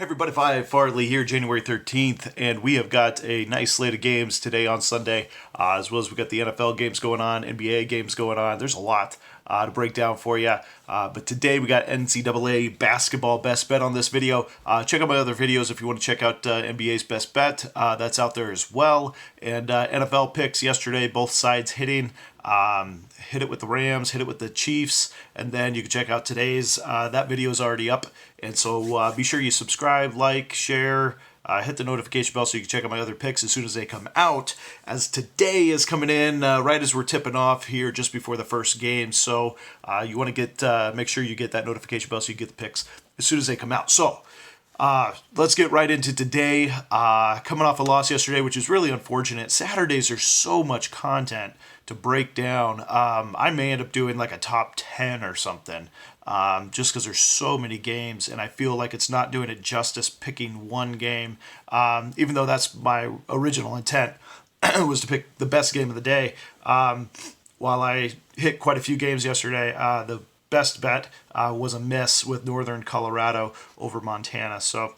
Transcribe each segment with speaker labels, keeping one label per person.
Speaker 1: Hey everybody, Phi Farley here, January 13th, and we have got a nice slate of games today on Sunday, as well as we've got the NFL games going on, NBA games going on. There's a lot to break down for you, but today we got NCAA basketball best bet on this video. Check out my other videos if you want to check out NBA's best bet. That's out there as well, and NFL picks yesterday, both sides hitting. Hit it with the Rams, hit it with the Chiefs, and then you can check out today's. That video is already up, and so be sure you subscribe, like, share, hit the notification bell so you can check out my other picks as soon as they come out, as today is coming in right as we're tipping off here just before the first game. So you want to make sure you get that notification bell so you get the picks as soon as they come out. So let's get right into today. Coming off a loss yesterday, which is really unfortunate. Saturdays are so much content to break down. I may end up doing like a top 10 or something, just because there's so many games, and I feel like it's not doing it justice picking one game, even though that's my original intent was to pick the best game of the day. While I hit quite a few games yesterday, the best bet was a miss with Northern Colorado over Montana. So,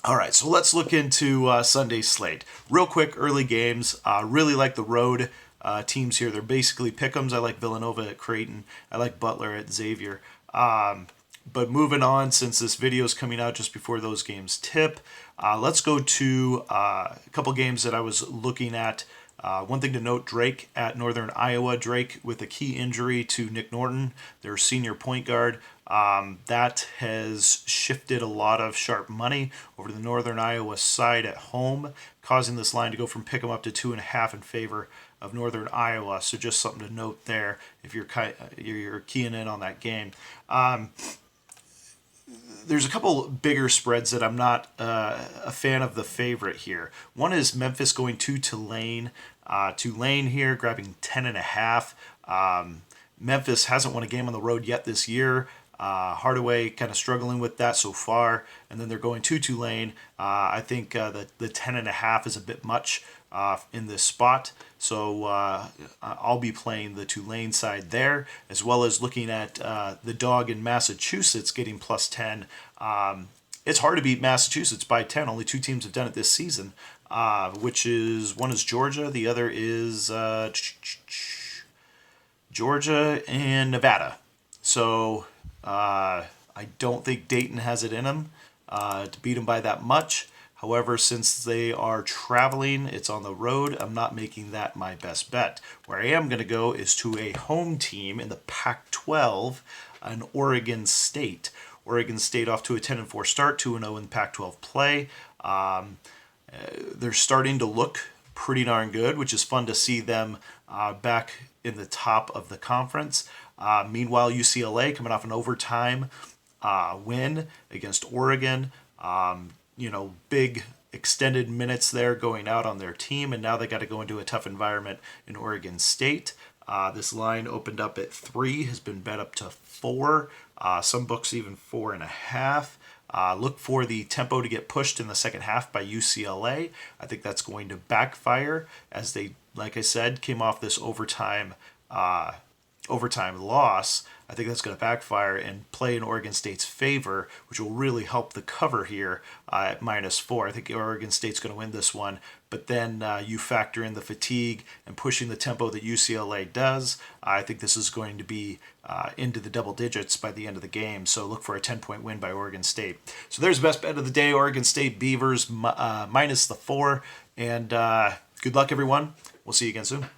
Speaker 1: all right, so let's look into Sunday's slate. Real quick, early games. Really like the road teams here. They're basically pick'ems. I like Villanova at Creighton. I like Butler at Xavier. But moving on, since this video is coming out just before those games tip, let's go to a couple games that I was looking at. One thing to note, Drake at Northern Iowa. Drake with a key injury to Nick Norton, their senior point guard. That has shifted a lot of sharp money over to the Northern Iowa side at home, causing this line to go from pick 'em up to 2.5 in favor of Northern Iowa. So just something to note there if you're keying in on that game. There's a couple bigger spreads that I'm not a fan of the favorite here. One is Memphis going to Tulane. Tulane here grabbing 10.5. Memphis hasn't won a game on the road yet this year. Hardaway kind of struggling with that so far, and then they're going to Tulane. I think the 10.5 is a bit much in this spot, so I'll be playing the Tulane side there, as well as looking at the dog in Massachusetts getting plus 10. It's hard to beat Massachusetts by 10. Only two teams have done it this season, which is one is Georgia, the other is Georgia and Nevada. So I don't think Dayton has it in them to beat them by that much. However, since they are traveling, it's on the road, I'm not making that my best bet. Where I am going to go is to a home team in the Pac-12, an Oregon State. Oregon State off to a 10-4 start, 2-0 in Pac-12 play. They're starting to look pretty darn good, which is fun to see them back in the top of the conference. Meanwhile, UCLA coming off an overtime win against Oregon. Big extended minutes there going out on their team, and now they got to go into a tough environment in Oregon State. This line opened up at 3, has been bet up to 4. Some books even 4.5. Look for the tempo to get pushed in the second half by UCLA. I think that's going to backfire as they, like I said, came off this overtime loss. I think that's going to backfire and play in Oregon State's favor, which will really help the cover here at -4. I think Oregon State's going to win this one, but then you factor in the fatigue and pushing the tempo that UCLA does. I think this is going to be into the double digits by the end of the game, so look for a 10-point win by Oregon State. So there's best bet of the day, Oregon State Beavers -4, and good luck, everyone. We'll see you again soon.